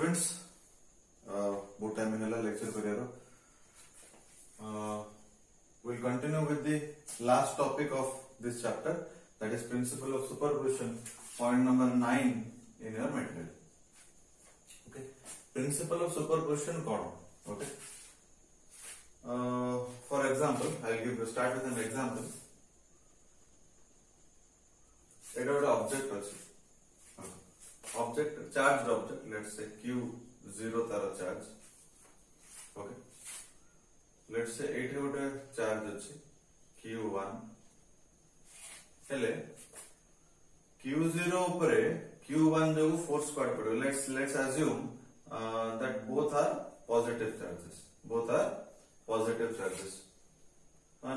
Students बहुत time है lecture career we'll continue with the last topic of this chapter, that is principle of superposition, point number 9 in your material. Okay, principle of superposition कौन? Okay, for example I'll start with an example. एटा गोटे object अच्छी object charge object let's say Q0 तार charge. Okay, let's say एठी गोटे charge अच्छी Q1 हेले Q0 उपरे Q1 जो फोर्स क्वाड पड़ो. Let's assume that both are positive charges. Both are positive charges.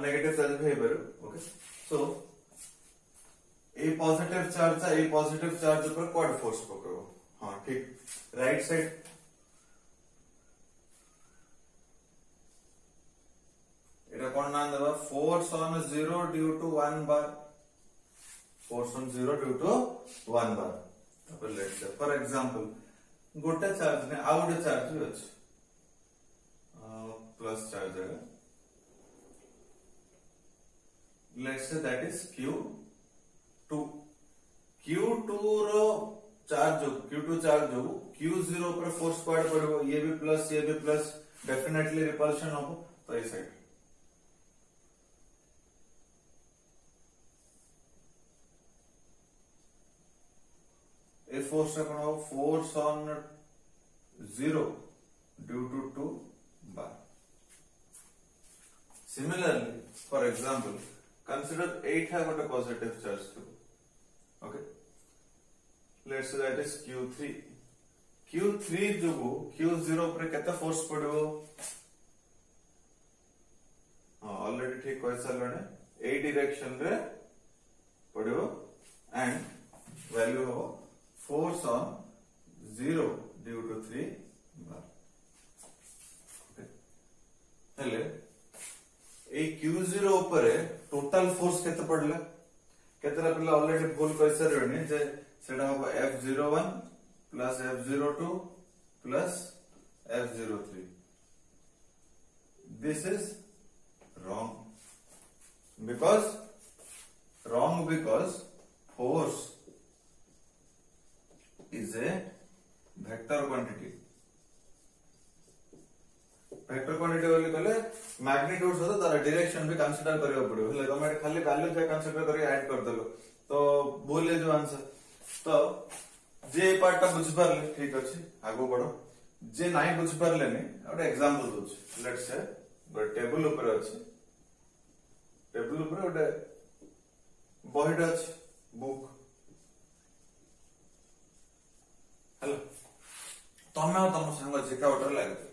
Negative charge भी है. ओके, सो ए पॉजिटिव चार्ज था, ए पॉजिटिव चार्ज ऊपर क्वाड फोर्स पकड़ो. हाँ ठीक, राइट साइड एटा कौन नाम देबा? फोर्स ऑन 0 ड्यू टू 1 बार. फोर्स ऑन 0 ड्यू टू 1 बार. तापर लेट्स से फॉर एग्जांपल गोटे चार्ज ने आ गोटे चार्ज भी अछि प्लस चार्ज है. Let's say that is Q2. Q2 रो चार्ज जो Q2 चार्ज जो Q0 ऊपर फोर्स क्वाड पड़ो. ये भी प्लस डेफिनेटली रिपल्शन हो. तो ये साइड ए फोर्स कौन हो? फोर्स ऑन 0 ड्यू टू 2 बार. Similarly for example consider 8 have got a positive charge too. Okay, let's say that is Q3. Q3 जो Q0 पर कितना फोर्स पड़ो? हाँ ऑलरेडी ठीक कह चल ए डायरेक्शन रे पड़ो एंड वैल्यू हो फोर्स ऑन 0 ड्यू टू 3 बार. हेले ए Q0 ऊपर टोटल फोर्स केते पड़ला? केतेरा पिला ऑलरेडी भूल कहि सरनी जे सेटा हो F01 plus F02 plus F03. This is wrong because force is A vector quantity. Vector quantity बोली कहले मैग्नीट्यूड सहित तार डायरेक्शन भी कंसीडर करियो पड़ो. हेले तमे खाली वैल्यू जे कंसीडर करी ऐड कर देलो तो भूल जो आंसर. तो जे पार्ट ता बुझ परले ठीक अछि, आगो बढ़ो. जे नाही बुझ परले नि ओटे एग्जांपल दोछ. लेट्स से बट टेबल ऊपर अछि, टेबल ऊपर ओटे बहिड अछि बुक. हेलो तमे तम संग जेका ओटर लागे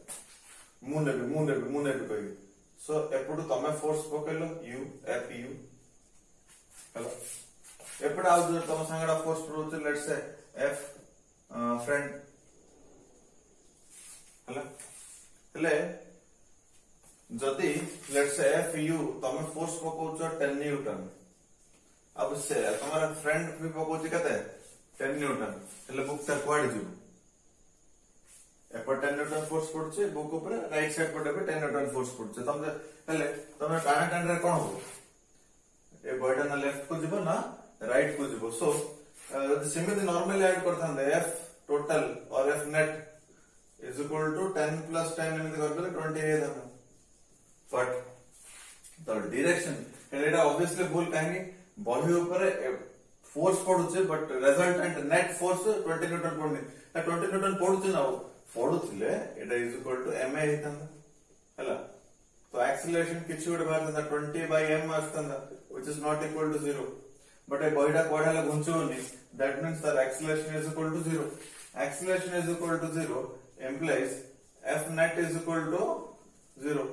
मुने भी कहि. सो एपटू तमे फोर्स पकेलो U FU. हेलो एपट आउ जो तम संगडा फोर्स पड़ो let's say F front. Hello हेले जदी लेट्स से FU तमे फोर्स पकोच 10 न्यूटन. अब से तमरा फ्रंट भी पकोच कते 10 न्यूटन. हेले बुक ता क्वाड जो एपर 10 न्यूटन फोर्स पड़छे बुक ऊपर राइट साइड पटे पे 10 न्यूटन फोर्स पड़छे. तमे हेले तमे टाना टान रे कोन हो ए बॉडी ना लेफ्ट को जिवो ना राइट को जिवो. सो सिमिलरली नॉर्मली ऐड करथांदे F टोटल और F net is equal to 10 plus 10 एमति कर देले 20 हे थाना. बट द डायरेक्शन एटा ऑब्वियसली भूल काहे बॉडी ऊपर फोर्स पड़ुछे but resultant net force 20 newton पड़नी. 20 न्यूटन पड़ुछे ना पड़ुथिले एटा इज इक्वल टू ma हेतंदा. हला तो एक्सीलरेशन किछि गोटे बार 20 by m आस्तंदा which is not equal to 0. But ए बॉडीटा कोडाला घुंचोनी, that means that acceleration is equal to 0. Acceleration is equal to 0 implies f net is equal to 0.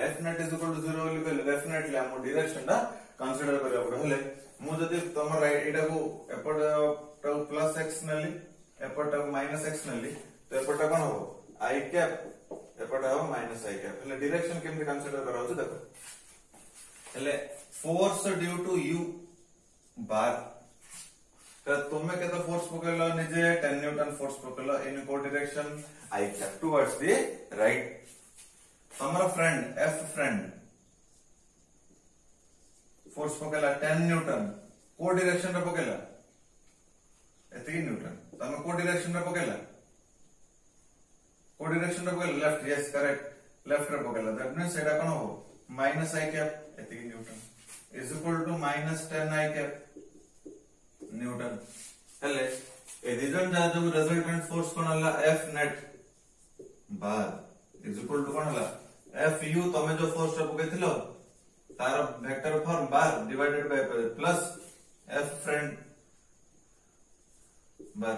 F net is equal to 0 बोली कहले डेफिनेटली हम direction दा consider करिया पड़ो. हेले मु जदी तमर एटा को एपट प्लस x नली एपट माइनस x नली तो एपटा कोन हो i कैप एपटा हो माइनस i कैप. हेले डायरेक्शन केमति कंसीडर कराउ छ देखो. हेले फोर्स ड्यू टू u बार तुम्हें केते फोर्स पकेलो निजे 10 न्यूटन फोर्स पकेलो इन को direction I cap towards the right. हमारा फ्रेंड एफ फ्रेंड फोर्स पकेला 10 न्यूटन को डायरेक्शन रे पकेला एतिकी न्यूटन तमे को डायरेक्शन रे पकेला लेफ्ट यस करेक्ट लेफ्ट रे पकेला दैट मींस एटा कोन हो माइनस आई कैप एतिकी newton is equal to minus 10 I cap newton हेले ए रिजन जा जो रिजल्टेंट फोर्स कोन हला F net bar is equal to कोन हला एफ यू तमे जो फोर्स रे पकेथिलो तार vector form bar divided by plus F friend bar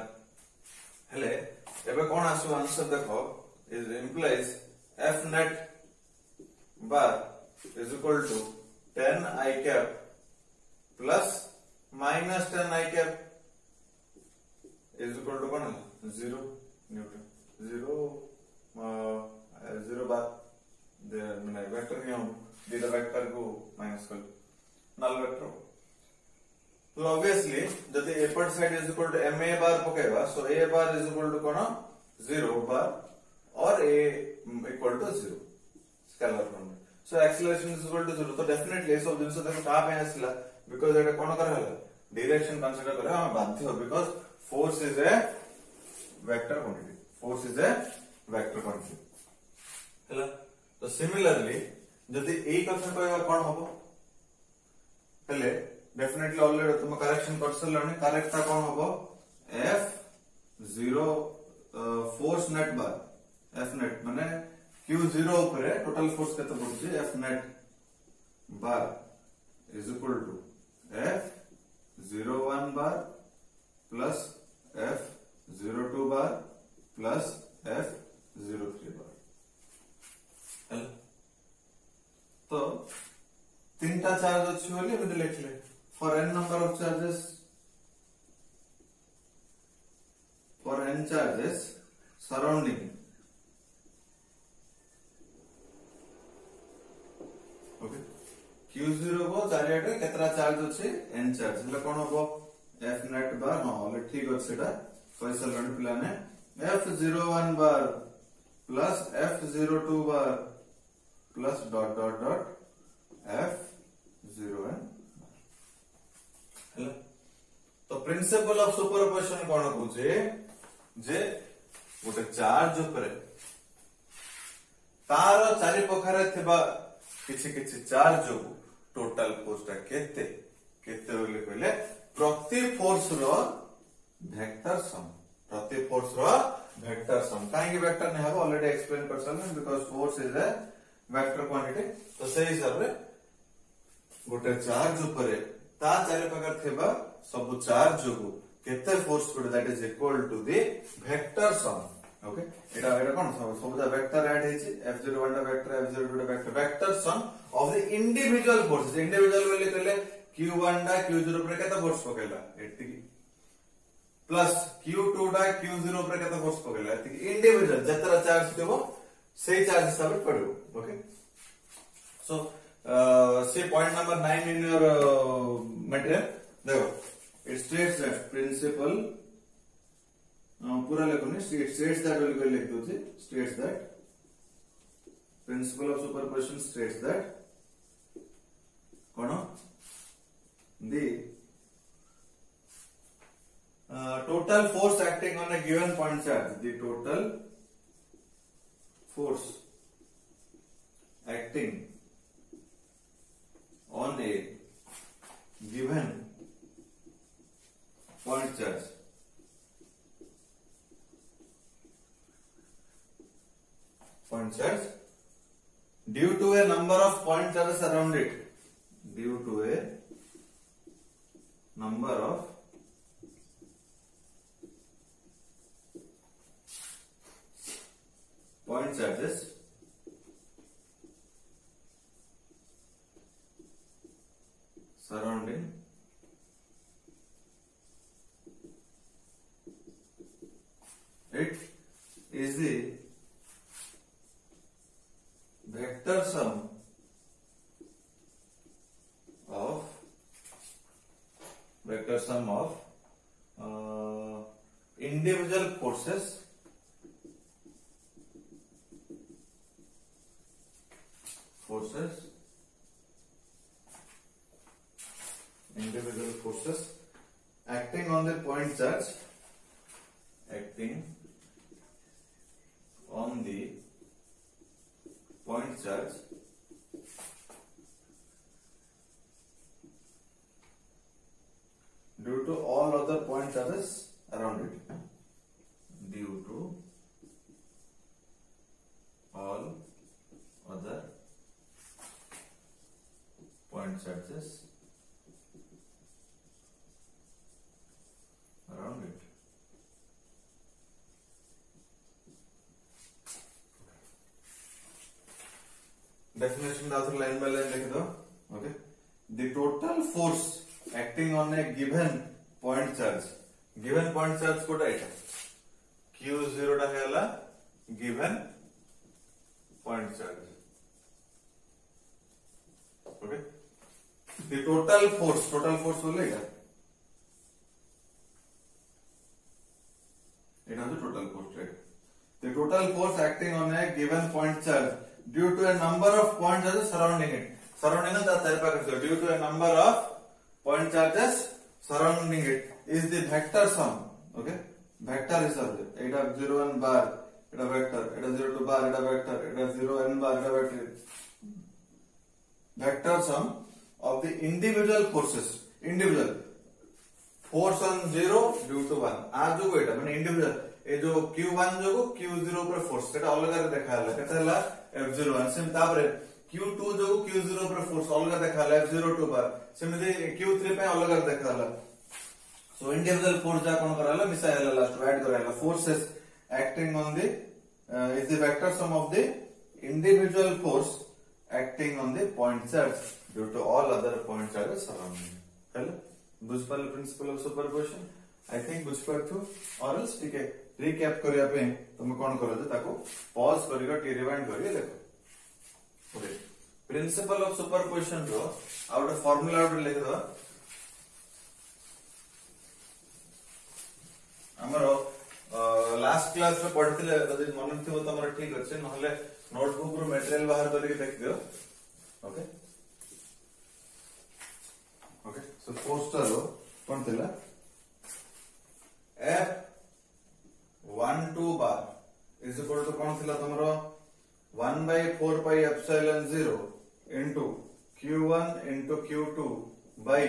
हेले एबे कोन आसु आंसर देखो is implies F net bar is equal to 10 I cap plus minus 10 I cap is equal to कोन 0 न्यूटन 0 बार दे माने वेक्टर नहीं हम दीटा वेक्टर को माइनस कर नल वेक्टर तो ऑब्वियसली जदि एपट side is equal to ma bar पकेबा so a bar is equal to कोन 0 बार और a equal to 0 scalar form so acceleration is equal to 0 तो डेफिनेटली सब जिंस देखो का पे आसला बिकॉज़ एटा कोन कर हला डायरेक्शन कंसीडर करे हम बाध्य हो because force is A vector quantity हला तो सिमिलरली जदि ए कथा कहबा कोन हबो पहले डेफिनेटली ऑलरेडी तुम करेक्शन कर सलनी करेक्ट था कोन हबो F 0 force net bar F net माने q0 ऊपर टोटल फोर्स केते पड़ुची F net bar is equal to F 01 bar plus F 02 bar plus F 03 bar तो तीनटा चार्ज अच्छी बोली एमती लिखले for n number of charges surrounding okay q0 को चारियाटे केतरा चार्ज अच्छे n चार्ज એટલે કોણ હબો f net બાર હા ઓલે ઠીક ଅଛି સેટા ફૈસલ રણ પ્લાને f01 bar plus f02 bar plus dot dot dot f01 ହେଲା तो प्रिंसिपल ऑफ सुपरपोजिशन कोन कहूचे जे गोटे चार्ज ऊपर तार चारि पखारे थिबा किछि किछि चार्ज जो टोटल फोर्स ता केते केते बोले कहले प्रति फोर्स रो वेक्टर सम काहे कि वेक्टर ने हबो ऑलरेडी एक्सप्लेन कर सकन because force is A vector quantity तो से हिसाब रे गोटे चार्ज ऊपर ता चारि प्रकार थेबा सब चार्ज जो केते फोर्स पड़े that is equal to the vector sum okay एटा कोन सब दा वेक्टर ऐड हेछि f01 दा वेक्टर f02 दा vector sum of the individual forces individual बोले कहले q1 दा q0 पर केते फोर्स पकेला एतिकी प्लस q2 दा q0 पर केते फोर्स पकेला एतिकी इंडिविजुअल जतरा चार्ज देबो से चार्ज हिसाब पड़ो okay so say point number 9 in your material देखो it states that principle पूरा लिखो नहीं it states that बोल के लिख दो जी states that principle of superposition states that कौन the total force acting on a given point charge the total force acting on a given point charge due to a number of point charges around it due to a number of point charges surrounding it is the vector sum of individual forces acting on the point charge due to all other point charges around it. Due to all other point charges around it. Definition दाखिल line by line लिख दो. Okay. The total force acting on a given point charge. Given point charge Kota है Q0 टा है वाला given point charge. Okay. The total force बोलेगा. It has the total force, right? The total force acting on a given point charge due to a number of point charges surrounding it. Surrounding it, due to a number of point charges surrounding it is the vector sum. Okay, vector is it. It has 0 1 bar. It has vector. It has 0 2 bar. It has vector. It has 0 n bar. It has vector. Vector sum of the individual forces. Individual force on 0 due to 1. आज जो कोई माने individual ए जो Q1 जो को Q0 ऊपर force सेटा अलग देखा हला केते हला F01 सेम तापरे Q2 जो को Q0 ऊपर फोर्स अलग देखा हला F02 पर सेमते Q3 पे अलग देखा हला. सो इंडिविजुअल फोर्स जा कोन कराला मिसा हला लास्ट ऐड कराला forces acting on the is the vector sum of the individual force acting on the point charge due to all other point charges surrounding. हेलो बुझपाल principle of superposition I think बुझपारथु और else ठीक है recap करिया पे तुम कोन करो जे ताको पॉज करियो टी रिवाइंड करियो देखो. ओके प्रिंसिपल ऑफ सुपरपोजिशन रो आउट फार्मूला आउट लिख दो. हमरो लास्ट क्लास में पढ़थिले जदी मन थिबो तमरो ठीक अछि नहले नोटबुक रो मटेरियल बाहर करके देख दियो. ओके ओके सो पोस्टर रो कोन थिला F12 bar is equal to कौन थिला तमरो 1/4 pi epsilon 0 into Q1 into Q2 by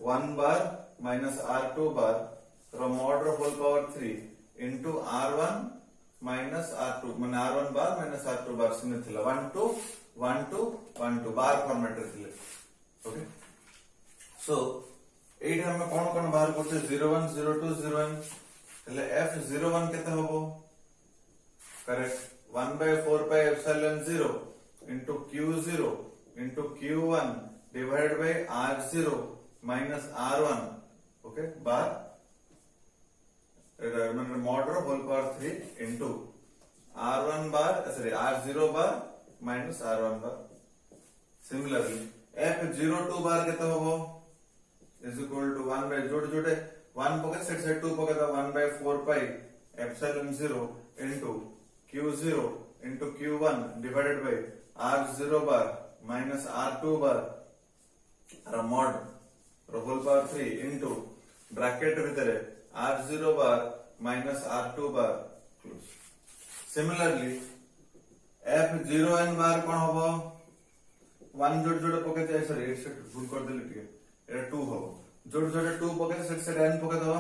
R1 bar minus R2 bar from order whole power 3 into R1 minus R2 माने R1 bar minus R2 bar सिने थिला 1 2 1 2 1 2 bar format रे थिले. Okay so eight हम कौन कौन बाहर करते 01 02 01 એટલે F01 केते होबो correct 1/4 pi epsilon 0 into Q0 into Q1 divided by R0 minus R1 okay bar मतलब mod whole power 3 into R1 bar sorry R0 bar minus R1 bar. Similarly F02 bar केते होबो is equal to 1 by जोड़ जोड़े 1 पकड़ से 2 पकड़ 1/4 pi epsilon 0 into Q0 into Q1 divided by R0 bar minus R2 bar mod whole power 3 into bracket भितरे R0 bar minus R2 bar close. Similarly F0n bar कौन होबो 1 जोड़ जोड़े पकड़ जाए सॉरी इट से भूल कर देली ठीक है 2 हो जोड़ जोड़े 2 पकड़ से n पकड़ दो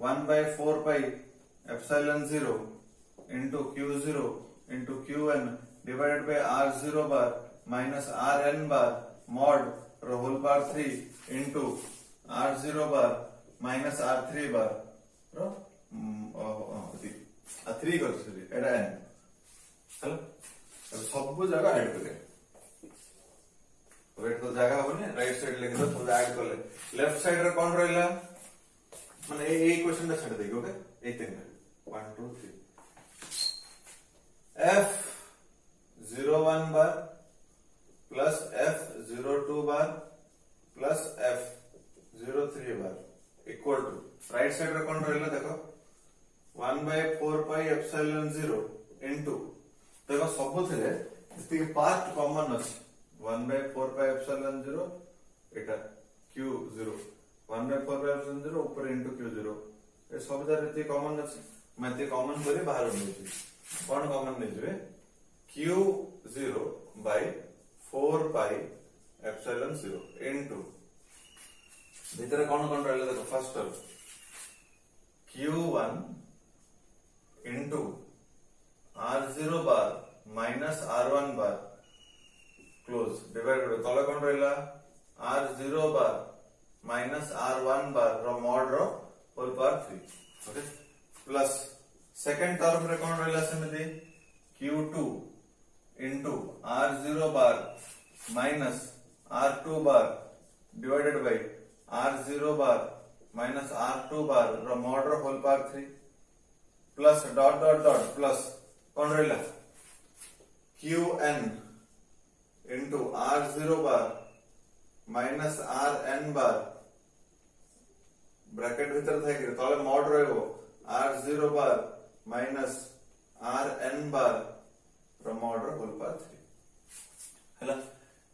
1/4 pi epsilon 0 into Q0 into Qn divided by R0 bar minus Rn bar mod whole power 3 into R0 bar minus R3 bar रो 3 कर सॉरी एटा n हेलो सब जगह ऐड करे वेट तो जगह होने राइट साइड लिख दो तो ऐड कर ले लेफ्ट साइड रे कौन रहला माने ए क्वेश्चन दा छाड़ देगी. ओके ए तीन 1 2 3 F01 bar plus F02 bar plus F03 bar equal to कौन रहा देखो 1/4πε0 इनटू देखो सब पार्ट कॉमन अच्छे 1/4πε0 एटा q0 1/4πε0 ऊपर इनटू q0 ये सब जगह कॉमन अच्छे मैं कॉमन कर बाहर नहीं कौन कॉमन नहीं q0 by 4πε0 इनटू भीतर कौन कौन रहा देखो first q1 into r0 bar minus r1 bar close divided by तले कौन रहा r0 bar minus r1 bar रो मॉड रो whole power 3 okay plus second term रे कौन रहा सेमती q2 into r0 bar minus r2 bar divided by r0 bar minus r2 bar रो मॉड रो whole power 3 plus dot dot dot plus कौन रहा qn into r0 bar minus rn बार bracket भीतर था कि तले मॉड रहबो r0 बार माइनस rn बार रो मॉड रो होल पावर 3 हैला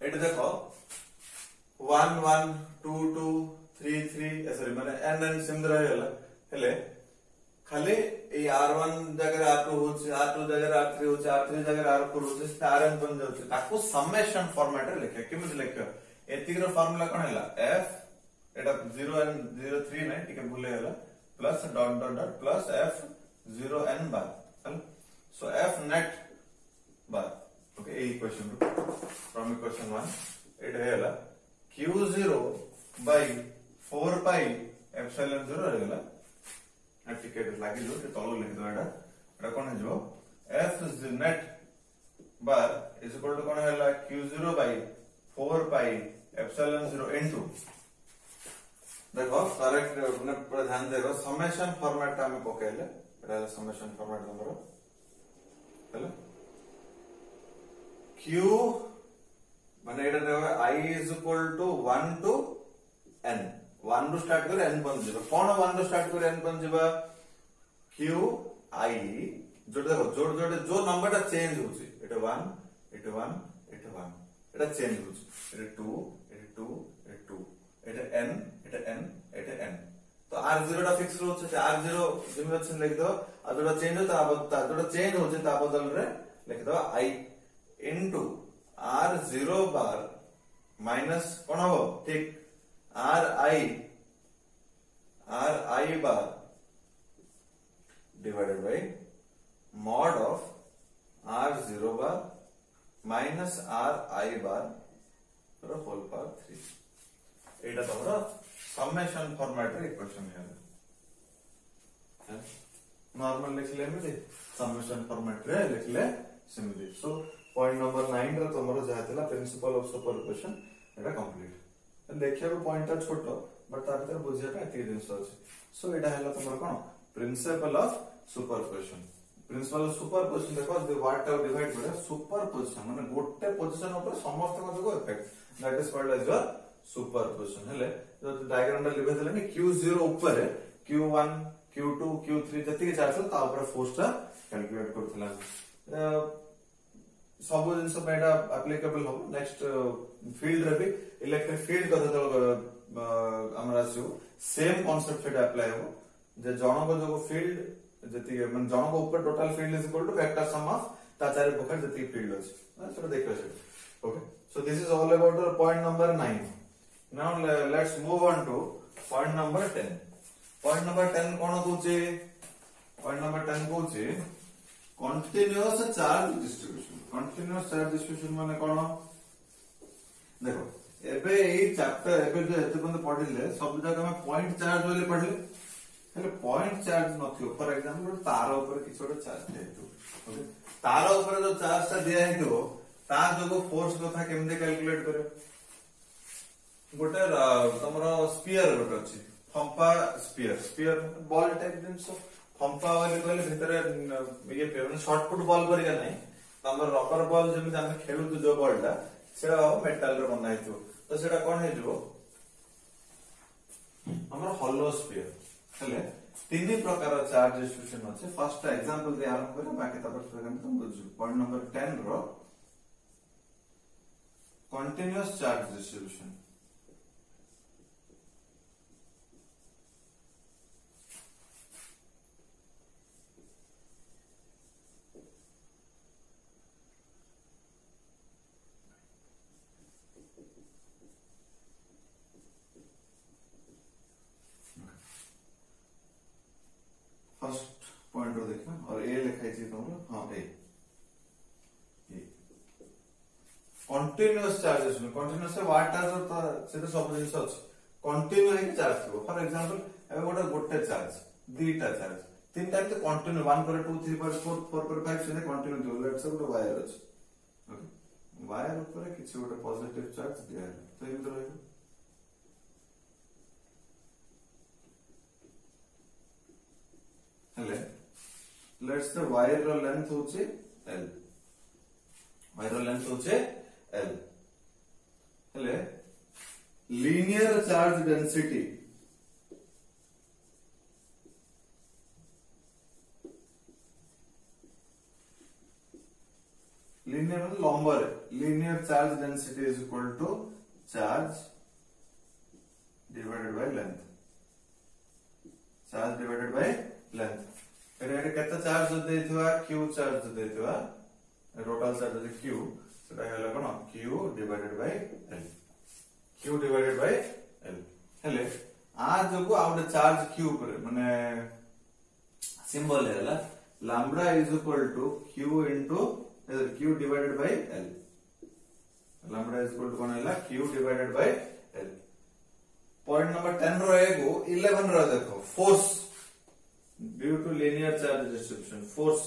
एट देखो 1 1 2 2 3 3 सॉरी माने n सिम रहला हेले खाली ए r1 जगह r2 होचे r2 जगह r3 होचे r3 जगह r4 होचे rn बन जाउचे ताको समेशन फॉर्मेट रे लिखे केमिति लिखियो एतिग्रो फार्मूला कोन हैला f एटा 0 n 0 3 नै ठीक है भूले हैला plus dot dot dot plus f 0 n बार हैला सो f net bar okay A equation from equation 1 एटा हैला q0 by 4 pi epsilon 0 रहला टिकेट लागी जो तलो लिख दो एटा कोन है जो f net bar is equal to कोन हैला q0 by 4 pi epsilon 0 into देखो करेक्ट ने पूरा ध्यान देरो समेशन फॉर्मेट हम पकेले एटा समेशन फॉर्मेट हमरो हैला q माने एटा देखो I is equal to 1 to n 1 ରୁ स्टार्ट कर n बन जिबा कोन 1 ରୁ स्टार्ट कर n बन जिबा q I जो देखो जोड़ जोड़ जो नंबर टा चेंज होची एटा 1 एटा 1 एटा 1 एटा चेंज होची एटा 2 एटा 2 एटा 2 एटा n एटा n एटा n तो r0 टा फिक्स होची r0 जिमे अछि लिख दो आ जोटा चेंज होता जोटा चेंज होची ता बदल रे लिख दो I into r0 bar minus कोन हो ठीक ri bar divided by mod of r0 bar minus ri bar whole power 3 एटा तमरा समेशन फॉर्मेट रे इक्वेशन है नॉर्मल लिख ले में समेशन फॉर्मेट रे लिख ले सिंपली सो पॉइंट नंबर 9 रे तमरा जायतला principal of superposition Etah complete देखिया को पॉइंट ता छोटो बट ता भीतर बुझिया पे एती जिंस अछि सो एटा हला तमर कोन principle of superposition principle of superposition देखो द व्हाट टाउ डिवाइड करे सुपरपोजिशन माने गोटे पोजीशन ऊपर समस्त को जो effect that is called as your superposition हेले जो डायग्राम रे लिखे देले q0 ऊपर q1 q2 q3 जति के चार्ज ता ऊपर फोर्स ता कैलकुलेट करथला सब जिनस पेटा एप्लीकेबल हो नेक्स्ट फील्ड रे भी इलेक्ट्रिक फील्ड कथा तो हमरा आसु सेम कांसेप्ट फेटा अप्लाई हो जे जण को जो फील्ड जति मन जण को ऊपर total field is equal to vector sum of ता चारि बखर जति फील्ड अछि सो देखो say okay so this is all about point number 9 now let's move on to point number 10 point number 10 कोन कहूचे पॉइंट नंबर 10 कहूचे कंटीन्यूअस चार्ज डिस्ट्रीब्यूशन माने कोन देखो एबे ए चैप्टर एबे जो एते बंद पढिले सब जगह में पॉइंट चार्ज वाले पढिले हेले पॉइंट चार्ज नथियो फॉर एग्जांपल तार ऊपर किछोटा चार्ज देतो ओके तार ऊपर जो चार्ज ता दिया हेतो ता जो फोर्स कथा केमदे कैलकुलेट करे गोटे तमरो स्फीयर गोटे अछि फंपा स्फीयर बॉल टाइप जिंस फंपा वाले कहले भीतर ये पे शॉर्ट पुट बॉल परिका नहीं तमर रबर बॉल जेमि हम खेलु जो बॉलटा सेटा मेटल रे बना हेतो तो सेटा कोन हे जो हमर हॉलो स्फीयर हेले तीन प्रकार चार्ज डिस्ट्रीब्यूशन अच्छे फर्स्ट एग्जांपल दे आरंभ करें बाकी तुम बुझ पॉइंट नंबर 10 रो continuous charge distribution first point रो देखना और ए लिखाई छी तुमरो हां ए कंटीन्यूअस चार्जेस में कंटीन्यूअस व्हाट आर से तो सब जिंस अछि कंटीन्यू है चार्ज थो फॉर एग्जांपल एबे गोटे चार्ज दीटा चार्ज तीन टाइम तो कंटीन्यू 1 पर 2 3 पर 4 4 पर 5 से कंटीन्यू दो लेट्स से गोटे वायर अछि ओके वायर ऊपर किछि गोटे पॉजिटिव चार्ज दिया है तो ये तो रहेगा हेले लेट्स द वायर रो लेंथ होचे l वायर रो लेंथ होचे l हेले लीनियर चार्ज डेंसिटी लीनियर मतलब लंबा है linear charge density is equal to charge divided by length charge divided by length एरे केते चार्ज देथिवा q चार्ज देथिवा टोटल चार्ज q सेटा हेला कोन q divided by l q divided by l हेले आ जको आउट चार्ज q पर माने सिंबल हेला lambda is equal to q into q divided by l lambda is equal to कोन हेला q divided by l point number 10 रो एगो 11 रो देखो force due to linear charge distribution force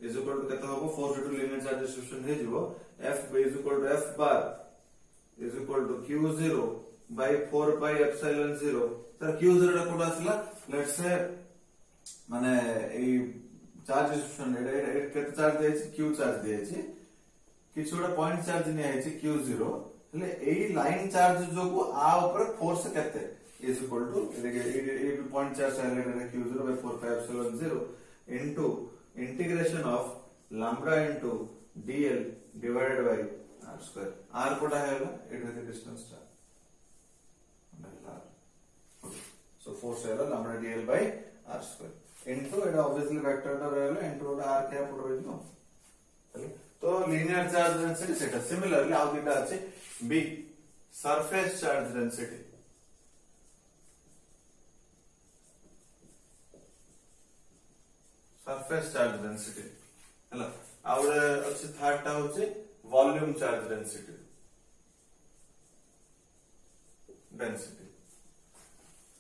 is equal to केते होबो force due to linear charge distribution हे जिवो F is equal to F bar is equal to Q0 by 4 pi epsilon 0 तर Q0 टा कोड आसला let's say माने ए charge distribution ए केते charge देछि Q चार्ज देछि किछ गोटा पॉइंट चार्ज ने आइछि Q0 हले एई लाइन चार्ज जो को आ ऊपर फोर्स केते is equal to ये point charge है q0 by 4 pi epsilon 0 into integration of lambda into dl divided by r square r Kota है ना it is the distance टा okay so force है lambda dl by r square into it obviously vector टा रहेगा into r क्या पड़ रही है तो linear charge density सेटा similarly आउ दिटा अछि b surface charge density surface charge density हैला आउरे अछि थर्ड टा होचे वॉल्यूम चार्ज डेंसिटी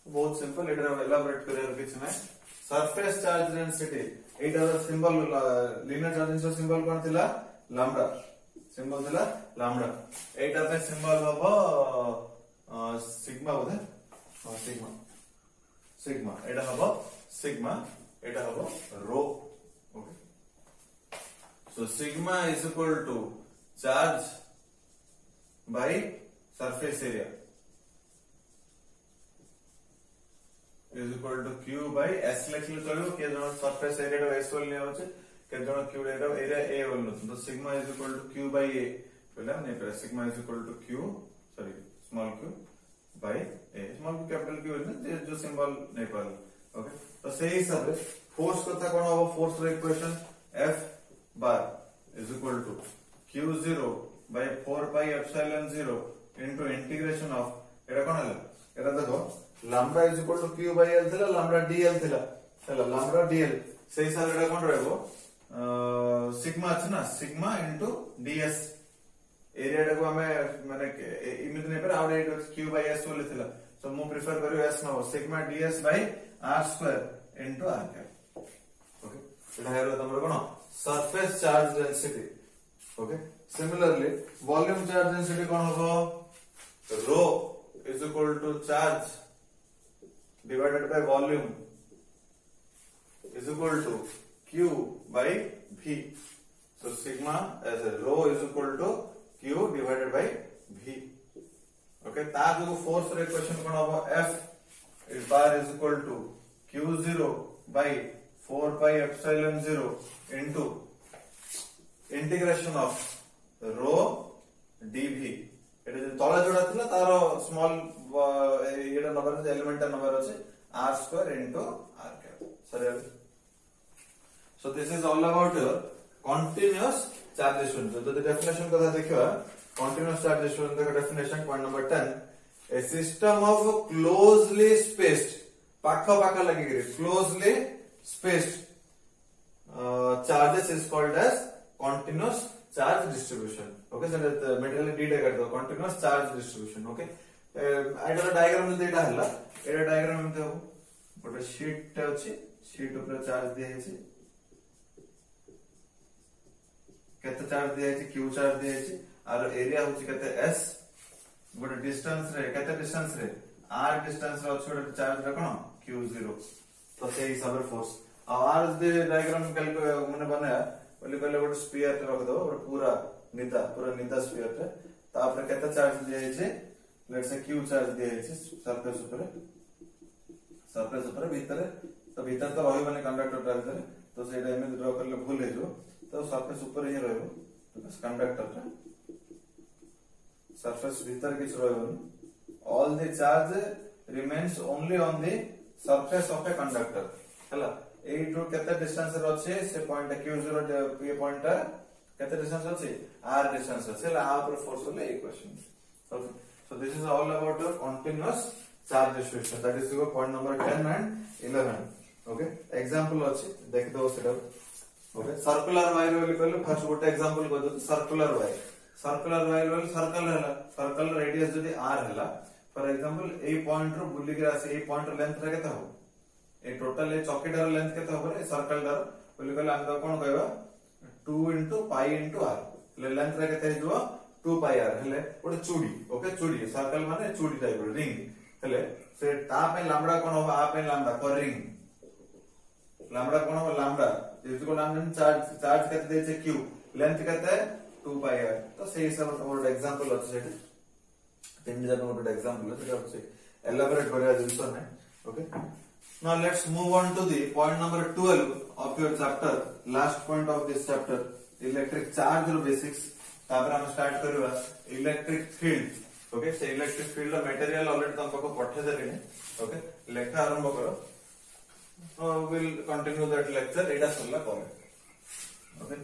बहुत सिंपल एटा एलाबोरेट करियर किछ नै सरफेस चार्ज डेंसिटी एटा सिंबल लीनियर चार्जिंग से सिंबल कोन थिला लैम्बडा सिंबल थिला लैम्बडा एटा पे सिंबल हबो सिग्मा बोले सिग्मा सिग्मा एटा हबो सिग्मा एटा हबो रो okay so sigma is equal to charge by surface area is equal to q by s लिखले चलो के जण सरफेस एरिया टा s बोल लिया होचे के जण q एरिया a बोल न तो sigma is equal to q by a बोला नहीं पर sigma is equal to q sorry small q by a small q capital q है जो सिंबल नहीं पाल ओके तो सही हिसाब से फोर्स कथा कोन हो फोर्स रो equation F bar is equal to q0 by 4 pi epsilon 0 into integration of एटा कोन हला एटा देखो lambda is equal to q by l थिला लैम्बडा dl थिला चला लैम्बडा dl सही हिसाब एटा कोन रहबो सिग्मा अछि ना सिग्मा into ds एरिया टा को हमें माने इमित नै पर आउट q by s बोले थिला सो मु प्रेफर करियो s न sigma ds by r square into r cap okay एटा हेलो तमरो कोन surface charge density okay similarly volume charge density कोन हो रो is equal to charge divided by volume is equal to q by v so sigma as a rho is equal to q divided by v okay ता जो force रे equation कोन हो f is bar is equal to q Q0 by 4 pi epsilon 0 into integration of rho dv এটা যে তলে যোড়া ছিল তার small এটা নম্বর আছে এলিমেন্টাল নম্বর আছে r square into r cap sorry so this is all about your continuous charge distribution যদি definition কথা দেখিবা continuous charge distribution দেখো definition point number 10 a system of closely spaced পাখা পাখা লাগি গরি closely spaced charges is called as continuous charge distribution okay so material d टा कर दो continuous charge distribution okay आइडर diagram में देटा हला एटा डायग्राम में हो गोटे शीट अछि शीट ऊपर चार्ज दिया है केते चार्ज दिया है q चार्ज दिया है और एरिया होछि केते s गोटे डिस्टेंस रे केते डिस्टेंस रे r डिस्टेंस रे अछि गोटे चार्ज रे कोन q0 तो से हिसाब रे फोर्स r दे डायग्राम माने बनाया बोली पहले गोटे स्फीयर रख दो और पूरा निदा स्फीयर रे तापर केते चार्ज दिया है लेट्स से q चार्ज दिया है सरफेस ऊपर भीतर तो भीतर तो रही माने कंडक्टर टा तो सेटा इमेज ड्रा करले भूल हे जो तो सरफेस ऊपर ही रहबो बिकॉज़ कंडक्टर टा सरफेस भीतर किछ रहबो all the charge remains only on the surface of a conductor हला ए टू केते डिस्टेंस रे अछि से पॉइंट q0 ये पॉइंट केते डिस्टेंस अछि r डिस्टेंस अछि हला आ ऊपर फोर्स होले equation okay so this is all about your continuous charge distribution that is your point number 10 and 11 okay example अछि देख दो सेटा okay circular wire बोली कहले फर्स्ट गोटे एग्जांपल को दो circular wire बोली सर्कल हला सर्कल रेडियस जदी r हला फॉर एग्जांपल ए पॉइंट रो बुली के आसे ए पॉइंट लेंथ रे केता हो ए टोटल ए चॉकेटर लेंथ केता हो रे सर्कल दर बोली कहले हम कोन कहबा 2 into pi into r ले लेंथ रे केता हिजो 2 pi r हेले गोटे चूड़ी ओके चूड़ी सर्कल माने चूड़ी टाइप रिंग हेले से ता पे लंबडा कोन हो आ पे लंबडा को रिंग लंबडा कोन हो लंबडा इसको नाम चार्ज केते दे छे q लेंथ केते 2 pi r तो से हिसाब से गोटे एग्जांपल अछि सेटे तीन जन गोटे एग्जांपल सेटा अछि एलाबोरेट करिया दिसो नै okay now let's move on to the point number 12 of your chapter last point of this chapter electric charge रो basics तापर हम स्टार्ट करबा इलेक्ट्रिक फील्ड ओके से इलेक्ट्रिक फील्ड रो मटेरियल ऑलरेडी तुम को पठे देले ओके लेखा आरंभ करो विल कंटिन्यू दैट लेक्चर एटा सरला करे ओके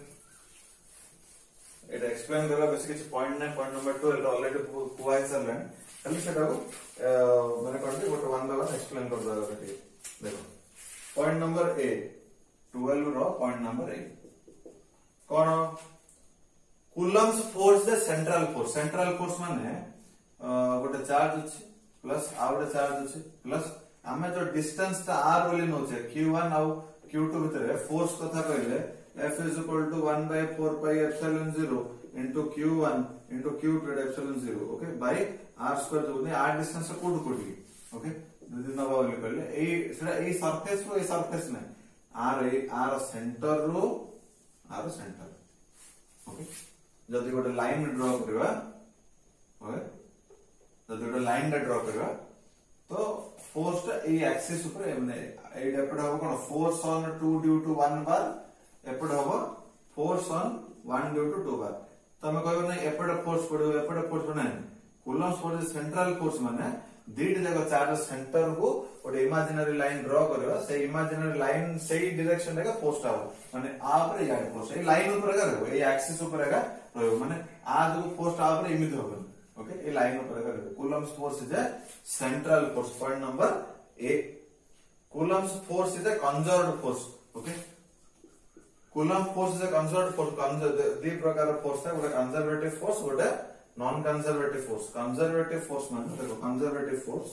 एटा एक्सप्लेन करबा बेसिक किछ पॉइंट नै पॉइंट नंबर 12 ऑलरेडी कुआ है सरला खाली सेटा को माने करते गोटे वन बाय वन एक्सप्लेन कर दो बेटी देखो पॉइंट नंबर ए 12 रो पॉइंट नंबर ए कोन Coulomb's force the central force माने गोटे चार्ज अछि प्लस आ गोटे चार्ज अछि प्लस हमें जो डिस्टेंस ता r बोली नोचे q1 और q2 भीतर फोर्स कथा कहले F is equal to 1 by 4 pi epsilon 0 into q1 into q2 epsilon 0 okay by r square जो ने r डिस्टेंस से कोड कोडी ओके यदि न बोली कहले ए सेटा a surface row a surface नै r सेंटर रो r सेंटर ओके जदि गोटे लाइन ड्रा करबा ओके जदि गोटे लाइन ड्रा करबा तो फोर्स टा ए एक्सिस ऊपर माने एड एपड हो कोन फोर्स ऑन 2 ड्यू टू 1 बार एपड हो फोर्स ऑन 1 ड्यू टू 2 बार तमे कहबो नै एपड फोर्स पड़ो एपड फोर्स बना कूलम्स फोर्स सेंट्रल फोर्स माने दीट जगह चार्ज सेंटर को गोटे इमेजिनरी लाइन ड्रा करबा से इमेजिनरी लाइन सही डायरेक्शन रे फोर्स टा हो माने आ ऊपर या फोर्स ए लाइन ऊपर का रहबो ए एक्सिस ऊपर का रहबो माने आ जो फोर्स टा ऊपर इमित होबो ओके ए लाइन ऊपर का रहबो Coulomb's force is A central force point number A Coulomb's force is A conserved force okay Coulomb's force is A conserved force दी प्रकार फोर्स है गोटे कंजर्वेटिव फोर्स गोटे नॉन कंजर्वेटिव फोर्स माने देखो कंजर्वेटिव फोर्स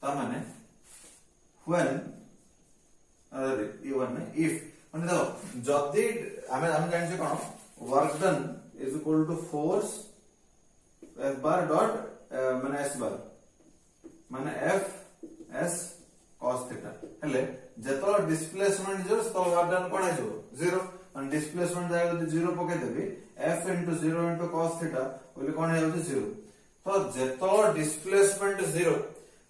ता माने when even if माने देखो जदी हम जानि छै कोन work done is equal to force F bar dot माने S bar माने F S cos theta हेले जेतो डिस्प्लेसमेंट जो तो वर्क डन कोन है जो 0 और डिस्प्लेसमेंट जाय जदी 0 पके देबी F into 0 into cos theta बोले कोन है जो 0 तो जेतो डिस्प्लेसमेंट 0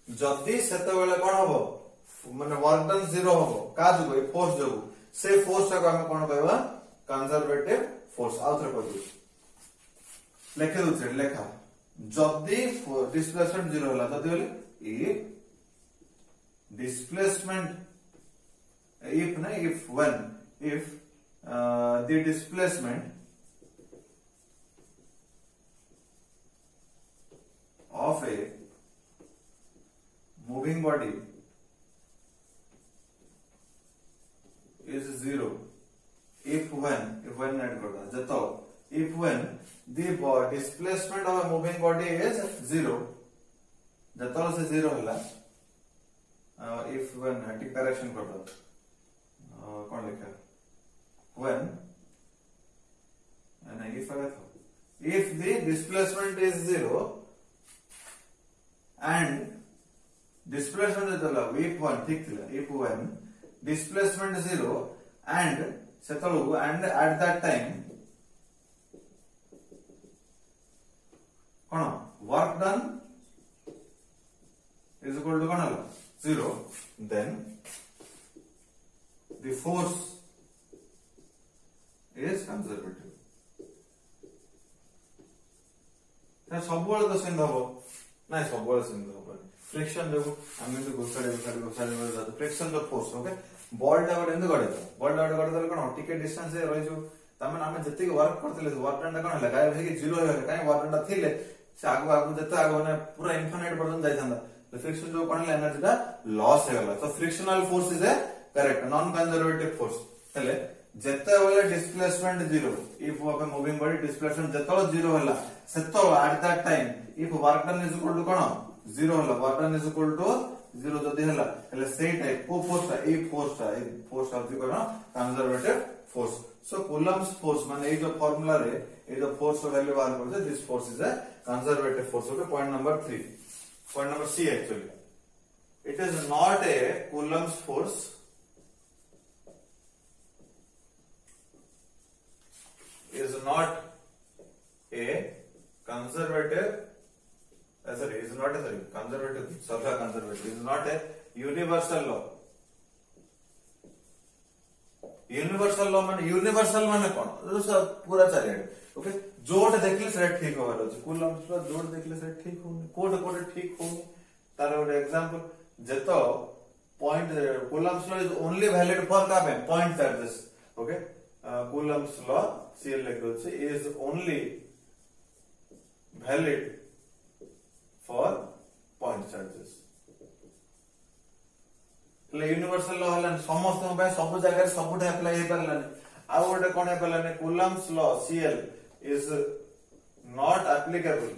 जदि सेते बेले कोन हबो माने वर्क डन 0 हबो का जगो फोर्स जगो से फोर्स को हम कोन कहबा कंजर्वेटिव फोर्स आउथरे कहू लेखे दोछे लेखा जदि डिस्प्लेसमेंट 0 होला जदि बोले if displacement if when the displacement of a moving body is 0 if when add करता जतो if when the displacement of a moving body is 0 जतो से 0 होला if when टी करेक्शन करता कौन लिखा when if the displacement is 0 and displacement is if one ठीक थिला if when displacement 0 and सेतलु and at that time cone work done is equal to cone 0 then the force is conservative सब बेले तो same हबो ना सब बेले same हबो फ्रिक्शन जो हम तो घुसाड़ी फ्रिक्शन जो फोर्स ओके बॉल टा गड एंद गडे बॉल टा गड दले कोन टिके डिस्टेंस रे रहि जो तमे हम जति वर्क करतले वर्क डन कोन हला गाय भेकी 0 होय काई वर्क डन थिले से आगु आगु जते आगु ने पूरा इनफिनिट पर्यंत जाय थांदा तो फ्रिक्शन जो कोन एनर्जी टा लॉस हे गला तो frictional force is a correct non conservative force हेले जते बेले displacement 0 if of a moving body displacement जतो 0 होला सेतो at that time if work done is equal to कोन 0 होला work done is equal to 0 जदी होला हेले सेही टाइप को फोर्स ऑफ द कोन conservative force so Coulomb's force माने ए जो फार्मूला रे ए जो फोर्स वैल्यू बाहर करते this force is a conservative force okay point number 3 point number C actually it is not a Coulomb's force is not a conservative conservative is not a universal law माने कौन पूरा चारिया okay जोट देखले से ठीक होबार अछि कूलम्स लो जोट देखले से ठीक होनी कोड ठीक होनी तार ଗୋଟେ एग्जांपल जेतो point Coulomb's law is only valid for का point charges okay Coulomb's law CL is only valid for point charges. Universal law हलन समस्त पे सब जगह सबुठे अप्लाई हे परलानी आ गोटे कोन हे परलानी Coulomb's law CL is not applicable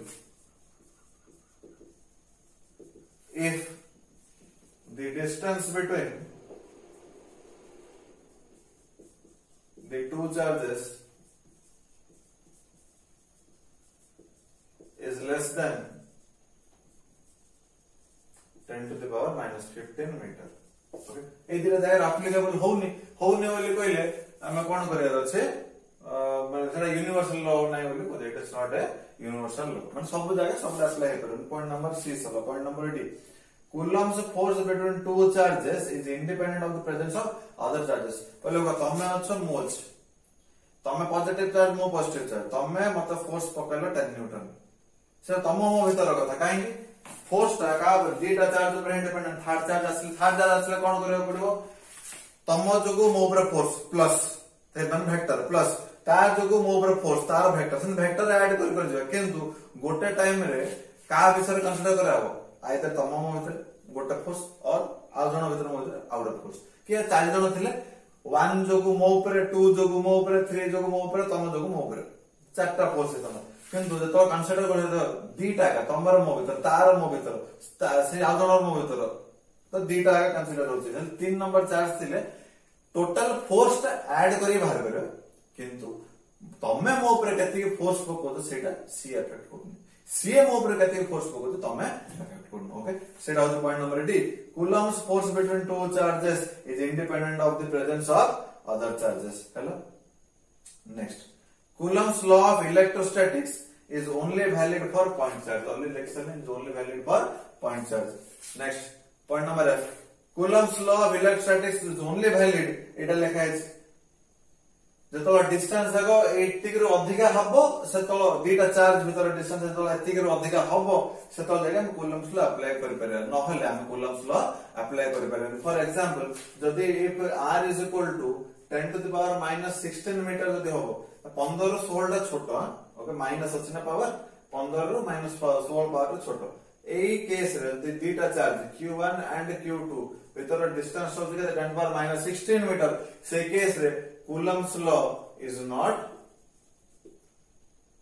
if the distance between the two charges is less than 10 to the power minus 15 meter. Okay. ए दिरा जाय applicable होनी बोली कहले हमें कोन करिया अछि माने सेटा यूनिवर्सल लॉ नै बोली को it is not a universal law माने सब जगह सब अप्लाई हे करन पॉइंट नंबर सी सब point number D Coulomb's force between two charges is independent of the presence of other charges. पहले को तमे अच्छो मोल्स तमे पॉजिटिव चार्ज मो पॉजिटिव चार्ज तमे मत फोर्स पकलो 10 न्यूटन से तम मो भीतर कथा काहे फोर्स ता का दीटा चार्ज ऊपर इंडिपेंडेंट थर्ड चार्ज असले कोन करियो पड़िबो तम जगु मो ऊपर फोर्स प्लस ते मन वेक्टर प्लस तार जगु मो ऊपर फोर्स तार वेक्टर से वेक्टर ऐड कर जो किंतु गोटे टाइम रे का विषय कंसीडर कराबो आइतर तम मो भीतर गोटे फोर्स और आ जण भीतर मो आउट फोर्स के चार जण थिले 1 जोगु मो ऊपर 2 जोगु मो ऊपर 3 जोगु मो ऊपर तम जोगु मो ऊपर चारटा फोर्स है तम किंतु तो कंसीडर करे तो दीटा का तमर मो भीतर तार मो भीतर से आ जण मो भीतर तो दीटा का कंसीडर होची 3 नंबर चार्ज थिले टोटल फोर्स ता ऐड करी बाहर करियो किंतु तमे मो ऊपर केति फोर्स पको तो सेटा सी अफेक्ट कोनी सी मो ऊपर केति फोर्स पको तो तमे okay set out the point number D Coulomb's force between two charges is independent of the presence of other charges hello next Coulomb's law of electrostatics is only valid for point charge. Only election is only valid for point charge. Next, point number F. Coulomb's law of electrostatics is only valid. It लिखा है जो distance है एतिक रु अधिका हबो से तो दीटा charge भीतर डिस्टेंस है तो एतिक रु अधिका हबो से तो जगह हम कूलम्स लॉ अप्लाई कर पारे नहले हम कूलम्स लॉ अप्लाई कर पारे. फॉर एग्जांपल जदी if r is equal to 10 to the power minus 16 metre जदी हबो 15 रु 16 टा छोटो ओके माइनस अछि ना पावर 15 रु माइनस 16 पावर छोटो एई केस रे दीटा चार्ज q1 एंड q2 भीतर डिस्टेंस हो जगह 10 to the power minus 16 metre से केस रे Coulomb's law is not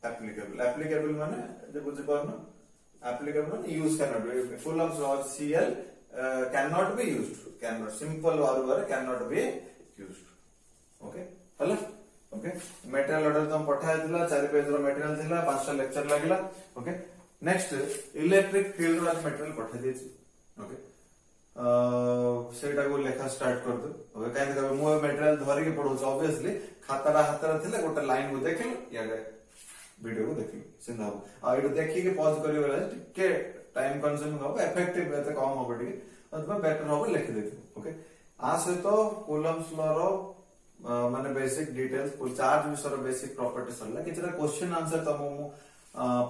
applicable. Applicable माने जो बुझे पारना applicable माने use cannot be. Coulomb's law CL cannot be used. Cannot simple और cannot be used. Okay, हला okay. Material order तो हम पढ़ाया थिला 4 पेज रो material थिला 5 टा lecture लागला. Okay. Next electric field रो material पढ़ा देछि. Okay. सेटा को लेखा स्टार्ट कर दो ओके काहे कि मो मटेरियल धरि के पढो ऑब्वियसली खातारा हातरा थिले गोटे लाइन को देखिल या वीडियो को देखिल सिंधा आ इडो देखि के पॉज करियो वाला टिके टाइम कंज्यूम हो इफेक्टिव एते कम हो बडी अथवा बेटर हो लिख देथियो ओके आ से तो कूलम्स लॉ रो माने बेसिक डिटेल्स को चार्ज विषय रो बेसिक प्रॉपर्टी सरला किछरा क्वेश्चन आंसर त मो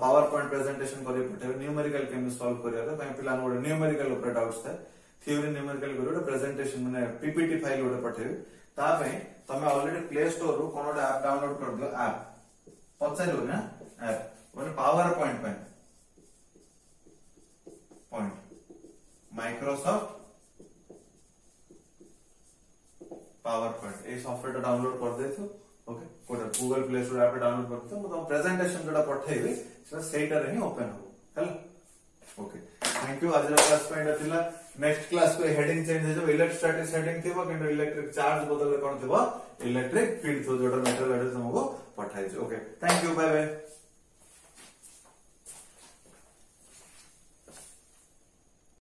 पावर पॉइंट प्रेजेंटेशन करि पठे न्यूमेरिकल केम सॉल्व करियो त पिला न न्यूमेरिकल ऊपर डाउट्स था थ्योरी न्यूमेरिकल करो प्रेजेंटेशन माने पीपीटी फाइल ओडे पठे ता पे तमे ऑलरेडी प्ले स्टोर रो कोनोडे ऐप डाउनलोड कर दियो ऐप पछारो ना ऐप माने पावर पॉइंट पे point Microsoft power point a software download कर देथो ओके कोडे Google play store app download करतो म प्रेजेंटेशन जोडा पठेबी सेटा रे ही ओपन हो हेलो ओके थैंक यू आज क्लास पे एटा थिला नेक्स्ट क्लास को हेडिंग चेंज हो इलेक्ट्रोस्टैटिक्स हेडिंग थिबो किंतु इलेक्ट्रिक चार्ज बदल कोन थिबो इलेक्ट्रिक फील्ड थो जोडा मेटेरियल एडस हमको पठाइ छै okay thank you bye bye.